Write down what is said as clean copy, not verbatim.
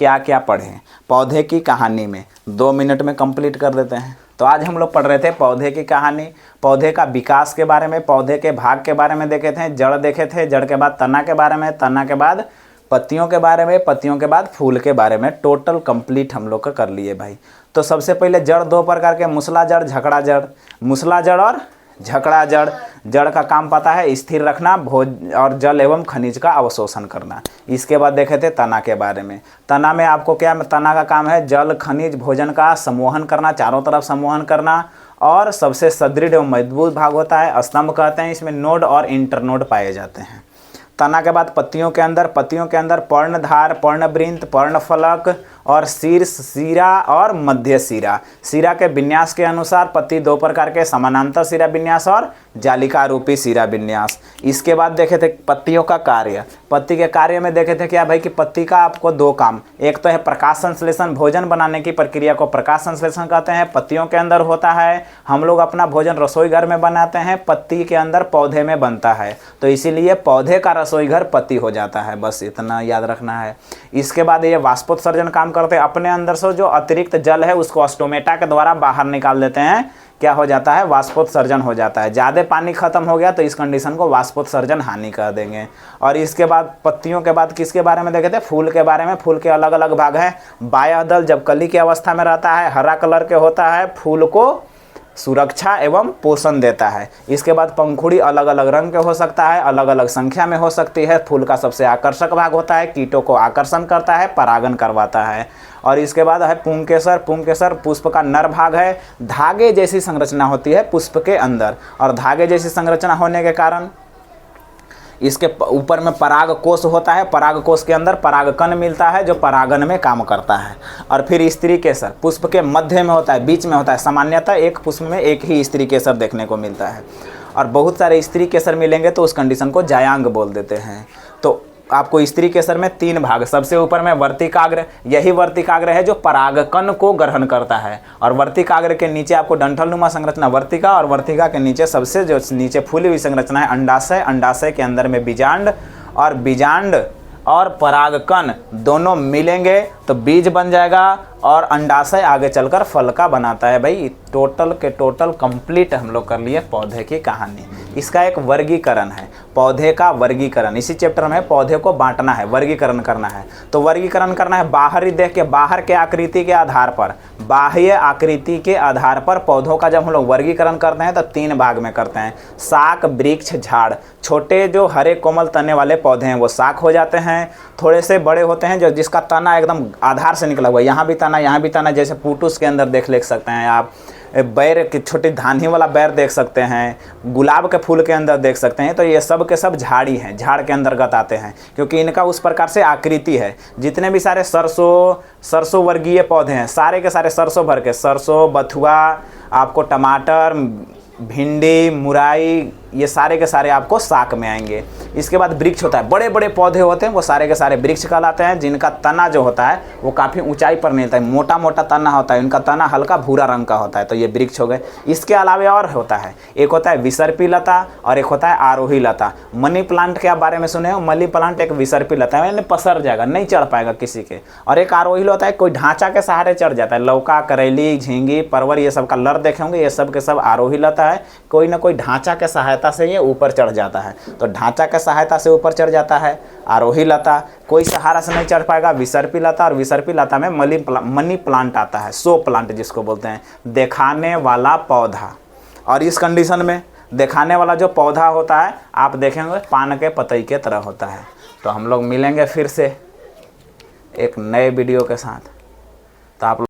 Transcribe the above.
क्या क्या पढ़ें पौधे की कहानी में 2 मिनट में कंप्लीट कर देते हैं। तो आज हम लोग पढ़ रहे थे पौधे की कहानी, पौधे का विकास के बारे में, पौधे के भाग के बारे में देखे थे, जड़ देखे थे, जड़ के बाद तना के बारे में, तना के बाद पत्तियों के बारे में, पत्तियों के बाद फूल के बारे में। टोटल कंप्लीट हम लोग का कर लिए भाई। तो सबसे पहले जड़ 2 प्रकार के, मूसला जड़, झकड़ा जड़। मूसला जड़ और झकड़ा जड़। जड़ का काम पता है स्थिर रखना, भोज और जल एवं खनिज का अवशोषण करना। इसके बाद देखे थे तना के बारे में। तना में आपको क्या, तना का काम है जल, खनिज, भोजन का समूहन करना, चारों तरफ समूहन करना, और सबसे सुदृढ़ एवं मजबूत भाग होता है स्तंभ कहते हैं। इसमें नोड और इंटरनोड पाए जाते हैं। तना के बाद पत्तियों के अंदर पर्णधार, पर्णवृंत, पर्णफलक और शीर्ष, सिरा और मध्य सिरा। सिरा के विन्यास के अनुसार पत्ती 2 प्रकार के, समानांतर सिरा विन्यास और जालिका रूपी सिरा विन्यास। इसके बाद देखे थे पत्तियों का कार्य। पत्ती के कार्य में देखे थे क्या भाई कि पत्ती का आपको 2 काम, एक तो है प्रकाश संश्लेषण, भोजन बनाने की प्रक्रिया को प्रकाश संश्लेषण कहते हैं, पत्तियों के अंदर होता है। हम लोग अपना भोजन रसोई घर में बनाते हैं, पत्ती के अंदर पौधे में बनता है, तो इसीलिए पौधे का रसोई घर पत्ती हो जाता है। बस इतना याद रखना है। इसके बाद ये वाष्पोत्सर्जन काम करते हैं, अपने अंदर से जो अतिरिक्त जल है उसको स्टोमेटा के द्वारा बाहर निकाल देते हैं। क्या हो जाता है, वाष्पोत्सर्जन हो जाता है। ज़्यादा पानी खत्म हो गया तो इस कंडीशन को वाष्पोत्सर्जन हानि कह देंगे। और इसके बाद पत्तियों के बाद किसके बारे में देखे थे, फूल के बारे में। फूल के अलग अलग भाग हैं। बाह्य दल जब कली की अवस्था में रहता है, हरा कलर के होता है, फूल को सुरक्षा एवं पोषण देता है। इसके बाद पंखुड़ी अलग अलग रंग के हो सकता है, अलग अलग संख्या में हो सकती है। फूल का सबसे आकर्षक भाग होता है, कीटों को आकर्षण करता है, परागण करवाता है। और इसके बाद है पुंकेसर। पुंकेसर पुष्प का नर भाग है। धागे जैसी संरचना होती है पुष्प के अंदर, और धागे जैसी संरचना होने के कारण इसके ऊपर में पराग कोश होता है। पराग कोश के अंदर परागकण मिलता है जो परागण में काम करता है। और फिर स्त्री केसर पुष्प के मध्य में होता है, बीच में होता है। सामान्यतः एक पुष्प में एक ही स्त्री केसर देखने को मिलता है, और बहुत सारे स्त्री केसर मिलेंगे तो उस कंडीशन को जायांग बोल देते हैं। तो आपको स्त्री केसर में 3 भाग, सबसे ऊपर में वर्तिकाग्र, यही वर्तिकाग्र है जो परागकण को ग्रहण करता है। और वर्तिकाग्र के नीचे आपको डंठलनुमा संरचना वर्तिका, और वर्तिका के नीचे सबसे जो नीचे फूली हुई संरचना है अंडाशय। अंडाशय के अंदर में बीजांड, और बीजांड और परागकण दोनों मिलेंगे तो बीज बन जाएगा, और अंडाशय आगे चलकर फल का बनाता है। भाई टोटल के टोटल कंप्लीट हम लोग कर लिए पौधे की कहानी। इसका एक वर्गीकरण है, पौधे का वर्गीकरण। इसी चैप्टर में पौधे को बांटना है, वर्गीकरण करना है। तो वर्गीकरण करना है बाहरी देख के, बाहर के आकृति के आधार पर, बाह्य आकृति के आधार पर पौधों का जब हम लोग वर्गीकरण करते हैं तो 3 भाग में करते हैं। शाक, वृक्ष, झाड़। छोटे जो हरे कोमल तने वाले पौधे हैं वो शाक हो जाते हैं। थोड़े से बड़े होते हैं जो जिसका तना एकदम आधार से निकला हुआ है, यहाँ भी तना, यहाँ भी तना, जैसे पुटुस के अंदर देख सकते हैं आप। बैर की छोटी धानी वाला बैर देख सकते हैं, गुलाब के फूल के अंदर देख सकते हैं। तो ये सब के सब झाड़ी हैं, झाड़ के अंतर्गत आते हैं, क्योंकि इनका उस प्रकार से आकृति है। जितने भी सारे सरसों वर्गीय पौधे हैं, सारे के सारे सरसों भर के, सरसों, बथुआ, आपको टमाटर, भिंडी, मुरई, ये सारे के सारे आपको शाक में आएंगे। इसके बाद वृक्ष होता है, बड़े बड़े पौधे होते हैं वो सारे के सारे वृक्ष कहलाते हैं, जिनका तना जो होता है वो काफ़ी ऊंचाई पर नहीं होता है, मोटा मोटा तना होता है, इनका तना हल्का भूरा रंग का होता है। तो ये वृक्ष हो गए। इसके अलावा और होता है, एक होता है विसर्पी लता और एक होता है आरोही लता। मनी प्लांट के आप बारे में सुने हो, मनी प्लांट एक विसर्पी लता है, यानी पसर जाएगा, नहीं चढ़ पाएगा किसी के। और एक आरोही होता है, कोई ढांचा के सहारे चढ़ जाता है। लौका, करेली, झींगी, परवर, ये सब का लर देखे होंगे, ये सब के सब आरोही लता है। कोई ना कोई ढांचा के सहायता से ये ऊपर चढ़ जाता है, तो ढांचा के सहायता से ऊपर चढ़ जाता है आरोही लता। कोई सहारा से नहीं चढ़ पाएगा, विसर्पी लता। और विसर्पी लता में मनी प्लांट आता है, शो प्लांट जिसको बोलते हैं, दिखाने वाला पौधा। और इस कंडीशन में दिखाने वाला जो पौधा होता है आप देखेंगे पान के पतई के तरह होता है। तो हम लोग मिलेंगे फिर से एक नए वीडियो के साथ। तो आप